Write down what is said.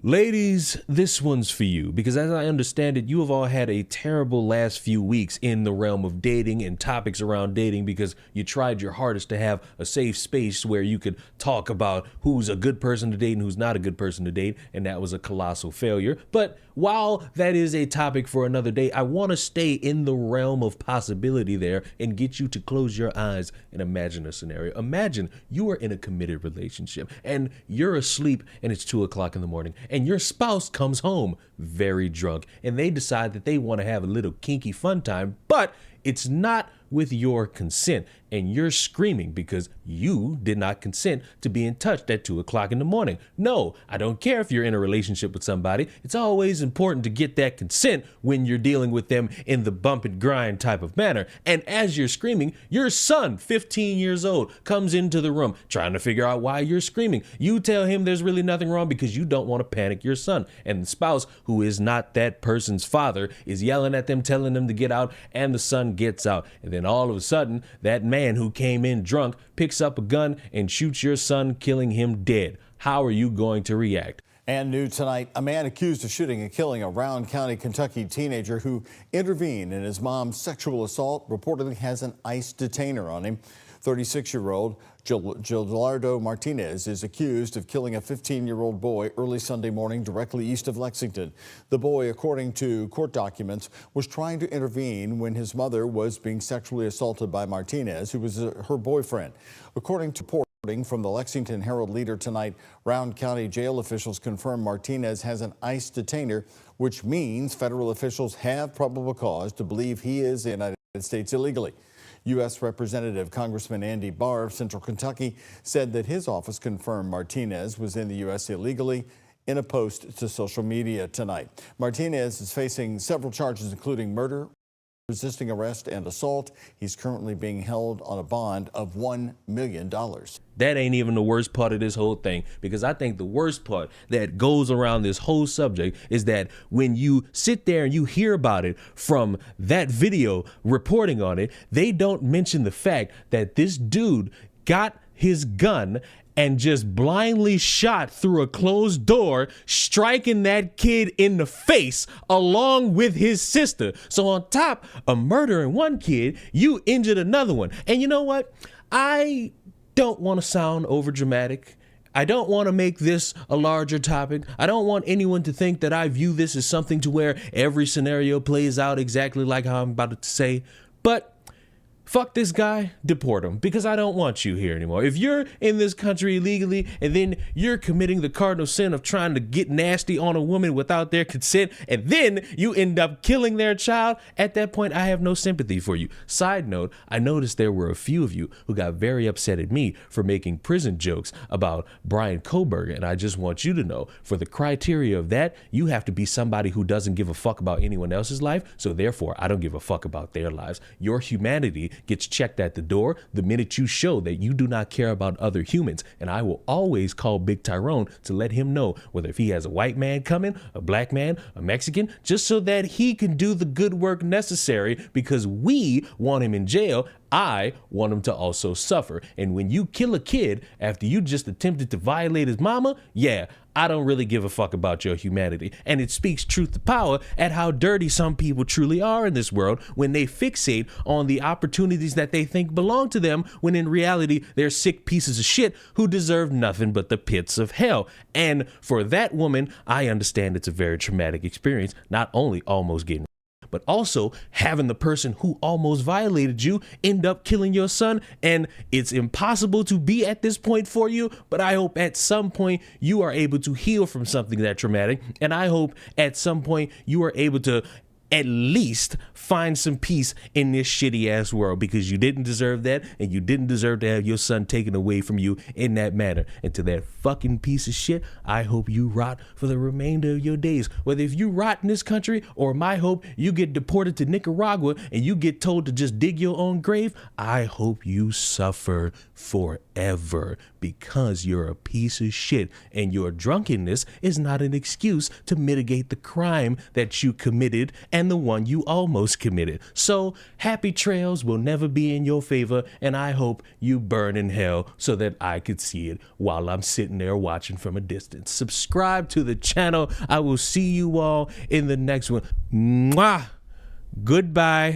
Ladies, this one's for you, because as I understand it, you have all had a terrible last few weeks in the realm of dating and topics around dating because you tried your hardest to have a safe space where you could talk about who's a good person to date and who's not a good person to date, and that was a colossal failure. But while that is a topic for another day, I want to stay in the realm of possibility there and get you to close your eyes and imagine a scenario. Imagine you are in a committed relationship and you're asleep and it's 2 o'clock in the morning and your spouse comes home very drunk and they decide that they want to have a little kinky fun time, but it's not with your consent, and you're screaming because you did not consent to being touched at 2 o'clock in the morning. No, I don't care if you're in a relationship with somebody. It's always important to get that consent when you're dealing with them in the bump and grind type of manner. And as you're screaming, your son, 15 years old, comes into the room trying to figure out why you're screaming. You tell him there's really nothing wrong because you don't want to panic your son. And the spouse, who is not that person's father, is yelling at them, telling them to get out, and the son gets out. And then all of a sudden, that man who came in drunk picks up a gun and shoots your son, killing him dead. How are you going to react? And new tonight, a man accused of shooting and killing a Round County, Kentucky teenager who intervened in his mom's sexual assault reportedly has an ICE detainer on him. 36-year-old Gildardo Martinez is accused of killing a 15-year-old boy early Sunday morning directly east of Lexington. The boy, according to court documents, was trying to intervene when his mother was being sexually assaulted by Martinez, who was her boyfriend. According to reporting from the Lexington Herald-Leader tonight, Round County jail officials confirm Martinez has an ICE detainer, which means federal officials have probable cause to believe he is in the United States illegally. U.S. Representative Congressman Andy Barr of Central Kentucky said that his office confirmed Martinez was in the U.S. illegally in a post to social media tonight. Martinez is facing several charges, including murder, resisting arrest, and assault. He's currently being held on a bond of $1 million. That ain't even the worst part of this whole thing, because I think the worst part that goes around this whole subject is that when you sit there and you hear about it from that video reporting on it, they don't mention the fact that this dude got his gun and just blindly shot through a closed door, striking that kid in the face along with his sister. So on top of murdering one kid, you injured another one. And you know what? I don't want to sound overdramatic. I don't want to make this a larger topic. I don't want anyone to think that I view this as something to where every scenario plays out exactly like how I'm about to say. But fuck this guy, deport him, because I don't want you here anymore. If you're in this country illegally and then you're committing the cardinal sin of trying to get nasty on a woman without their consent, and then you end up killing their child, at that point, I have no sympathy for you. Side note, I noticed there were a few of you who got very upset at me for making prison jokes about Brian Koberger, and I just want you to know, for the criteria of that, you have to be somebody who doesn't give a fuck about anyone else's life, so therefore, I don't give a fuck about their lives. Your humanity gets checked at the door the minute you show that you do not care about other humans. And I will always call Big Tyrone to let him know whether if he has a white man coming, a black man, a Mexican, just so that he can do the good work necessary, because we want him in jail. I want him to also suffer. And when you kill a kid after you just attempted to violate his mama, yeah, I don't really give a fuck about your humanity. And it speaks truth to power at how dirty some people truly are in this world when they fixate on the opportunities that they think belong to them, when in reality, they're sick pieces of shit who deserve nothing but the pits of hell. And for that woman, I understand it's a very traumatic experience, not only almost getting, but also having the person who almost violated you end up killing your son. And it's impossible to be at this point for you, but I hope at some point you are able to heal from something that traumatic. And I hope at some point you are able to at least find some peace in this shitty ass world, because you didn't deserve that, and you didn't deserve to have your son taken away from you in that manner. And to that fucking piece of shit, I hope you rot for the remainder of your days. Whether if you rot in this country, or my hope you get deported to Nicaragua and you get told to just dig your own grave, I hope you suffer forever because you're a piece of shit and your drunkenness is not an excuse to mitigate the crime that you committed and the one you almost committed. So happy trails will never be in your favor, and I hope you burn in hell so that I could see it while I'm sitting there watching from a distance. Subscribe to the channel. I will see you all in the next one. Mwah! Goodbye.